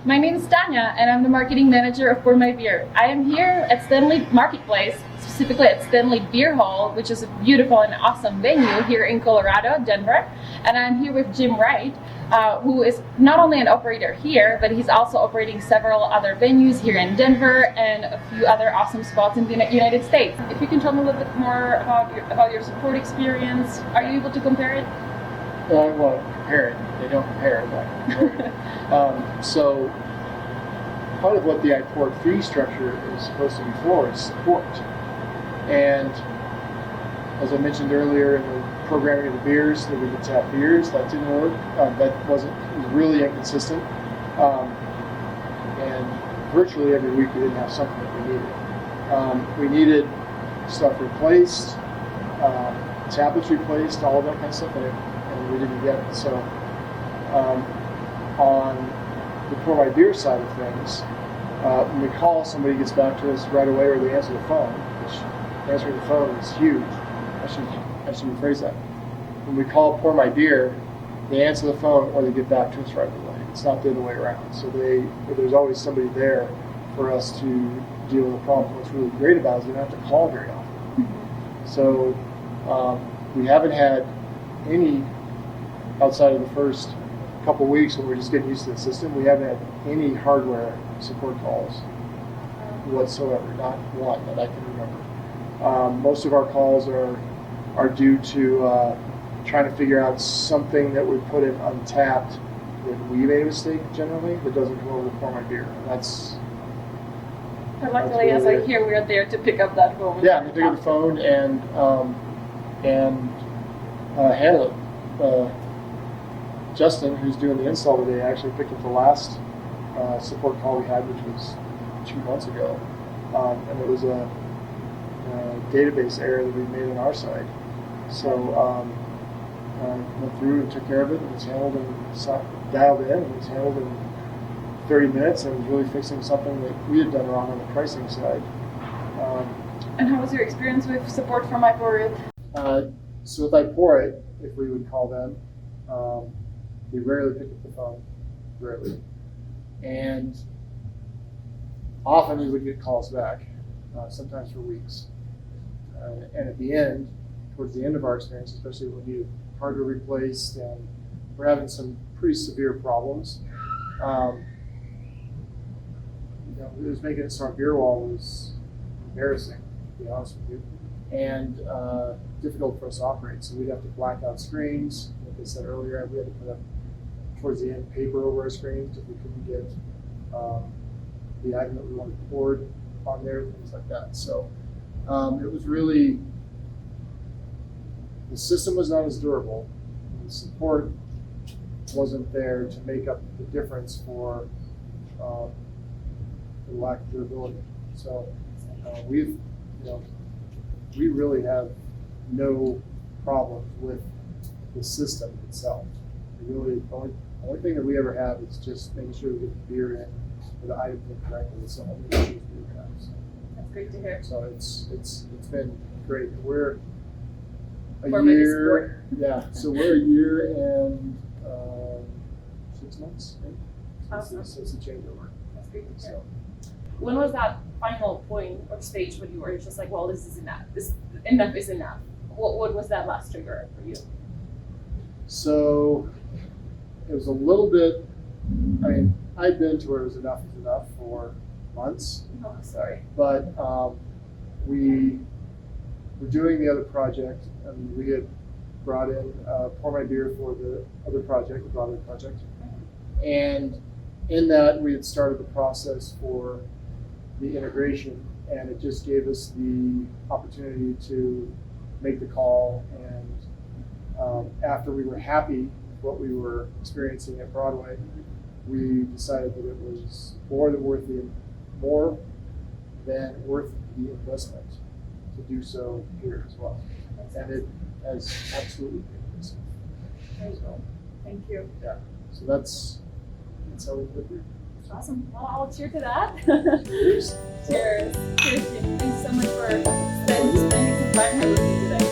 My name is Tanya, and I'm the marketing manager of PourMyBeer. I am here at Stanley Marketplace, specifically at Stanley Beer Hall, which is a beautiful and awesome venue here in Colorado, Denver. And I'm here with Jim Wright, who is not only an operator here, but he's also operating several other venues here in Denver and a few other awesome spots in the United States. If you can tell me a little bit more about your support experience, are you able to compare it? Well, compare it. They don't compare it. So part of what the iPourIt fee structure is supposed to be for is support. And as I mentioned earlier in the programming of the beers, that we could tap beers, that didn't work. It was really inconsistent. And virtually every week we didn't have something that we needed. We needed stuff replaced, tablets replaced, all of that kind of stuff, and we didn't get it. So on the PourMyBeer side of things, when we call, somebody gets back to us right away, or they answer the phone, which answering the phone is huge. I should rephrase that. When we call PourMyBeer, they answer the phone or they get back to us right away. It's not the other way around. So there's always somebody there for us to deal with the problem. What's really great about it is we don't have to call very often. So we haven't had any, outside of the first couple weeks when we're just getting used to the system, we haven't had any hardware support calls whatsoever, not one that I can remember. Most of our calls are due to trying to figure out something that we put in untapped that we made a mistake generally that doesn't come over to PourMyBeer. And luckily, as I hear, we're there to pick up that phone. Yeah, we pick up the phone and handle it. Justin, who's doing the install today, actually picked up the last support call we had, which was 2 months ago, and it was a database error that we made on our side. So went through and took care of it, and it was handled and dialed in, and it was handled in 30 minutes, and it was really fixing something that we had done wrong on the pricing side. And how was your experience with support from iPourIt? So with iPourIt, if we would call them, they rarely pick up the phone, rarely. And often we would get calls back, sometimes for weeks. And at the end, towards the end of our experience, especially when we needed hardware replaced and we're having some pretty severe problems, it was making it so our beer wall was embarrassing, to be honest with you, and difficult for us to operate. So we'd have to black out screens. Like I said earlier, we had to put up, towards the end, paper over our screens if we couldn't get the item that we wanted poured on there, things like that. So it was really, the system was not as durable. The support wasn't there to make up the difference for the lack of durability. So we really have no problems with the system itself. Really, the only thing that we ever have is just making sure we get the beer in or the item in correctly. It's the only issues we have. So That's great to hear. So it's been great. We're a For maybe year, yeah. So we're a year and 6 months. Right? Awesome. So it's a changeover. That's great to hear. So When was that final point or stage when you were just like, well, this is enough. Enough is enough. What was that last trigger for you? So it was a little bit. I mean, I'd been to where it was enough is enough for months. Oh, sorry. But we were doing the other project, and we had brought in PourMyBeer for the other project, the broader project. And in that, we had started the process for the integration, and it just gave us the opportunity to make the call. And after we were happy with what we were experiencing at Broadway, we decided that it was more than worth the investment to do so here as well. And it has absolutely been so. Thank you. Yeah. So that's how we live here. Awesome. Well, I'll cheer to that. Cheers. Cheers. Cheers, Jim. Thanks so much for spending some time here with me today.